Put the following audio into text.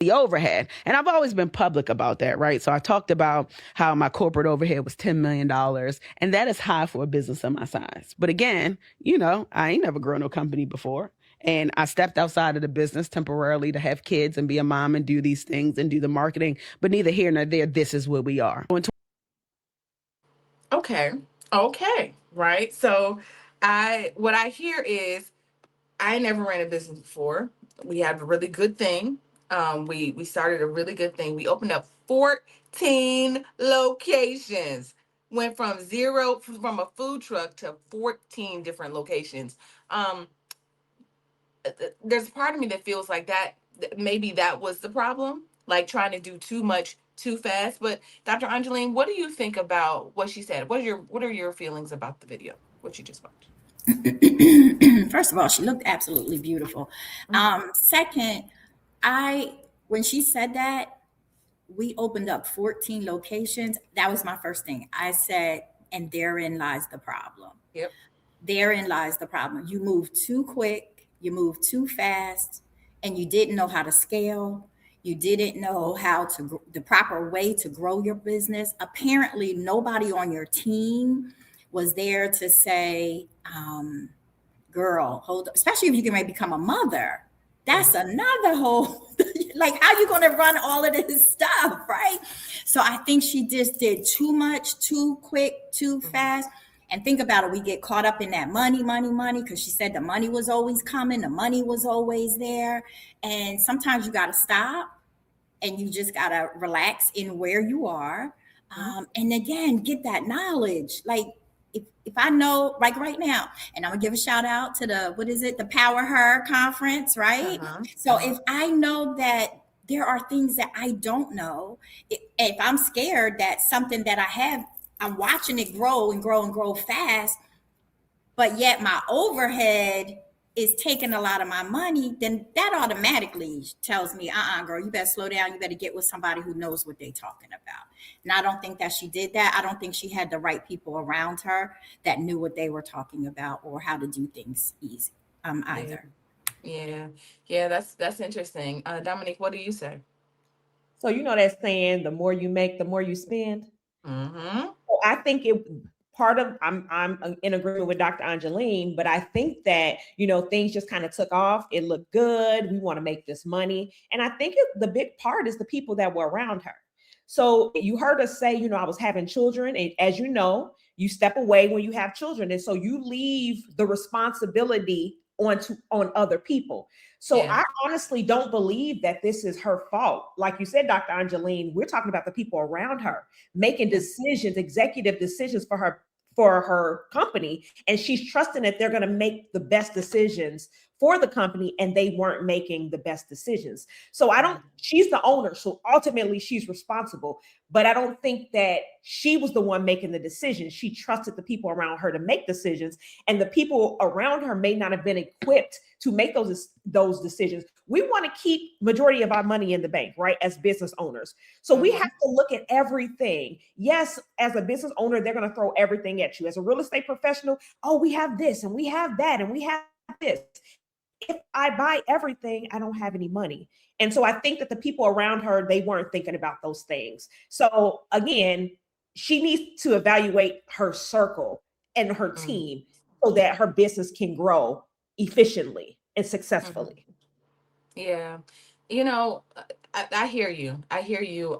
the overhead. And I've always been public about that, right? So I talked about how my corporate overhead was $10 million, and that is high for a business of my size. But again, I ain't never grown a company before. And I stepped outside of the business temporarily to have kids and be a mom and do these things and do the marketing. But neither here nor there, this is where we are. Okay. Okay. Right. So what I hear is I never ran a business before. We have a really good thing. We started a really good thing. We opened up 14 locations. Went from zero from a food truck to 14 different locations. Um, there's a part of me that feels like that maybe that was the problem, like trying to do too much too fast. But Dr. Angeline, what do you think about what she said? What are your feelings about the video? What you just watched? First of all, she looked absolutely beautiful. Second, I when she said that we opened up 14 locations, that was my first thing. I said, and therein lies the problem. Yep. Therein lies the problem. You move too quick, you move too fast, and you didn't know how to scale. You didn't know how to the proper way to grow your business. Apparently, nobody on your team was there to say, girl, hold up, especially if you can maybe become a mother. That's another whole like how you going to run all of this stuff, right? So I think she just did too much, too quick, too fast. And think about it, we get caught up in that money, because she said the money was always coming, the money was always there. And sometimes you got to stop and you just got to relax in where you are. And again, get that knowledge. Like, if I know, like right now, and I'm gonna give a shout out to the Power Her conference, right? So if I know that there are things that I don't know, if I'm scared that something that I have, I'm watching it grow and grow and grow fast, but yet my overhead is taking a lot of my money, then that automatically tells me, girl, you better slow down. You better get with somebody who knows what they're talking about. And I don't think that she did that. I don't think she had the right people around her that knew what they were talking about or how to do things easy, either. Yeah, that's interesting. Dominique, what do you say? So you know that saying, the more you make, the more you spend. Mm-hmm. So I think it part of I'm in agreement with Dr. Angeline, but I think that things just kind of took off. It looked good. We want to make this money, and I think the big part is the people that were around her. So you heard us say, I was having children, and as you know, you step away when you have children, and so you leave the responsibility on other people. So I honestly don't believe that this is her fault. Like you said, Dr. Angeline, we're talking about the people around her making decisions, executive decisions for her company, and she's trusting that they're going to make the best decisions for the company, and they weren't making the best decisions. So she's the owner, so ultimately she's responsible, but I don't think that she was the one making the decision. She trusted the people around her to make decisions, and the people around her may not have been equipped to make those decisions. We want to keep majority of our money in the bank, right, as business owners. So we have to look at everything. Yes, as a business owner, they're going to throw everything at you. As a real estate professional, we have this and we have that and we have this. If I buy everything, I don't have any money. And so I think that the people around her, they weren't thinking about those things. So again, she needs to evaluate her circle and her team so that her business can grow efficiently and successfully. Yeah. You know, I hear you. I hear you.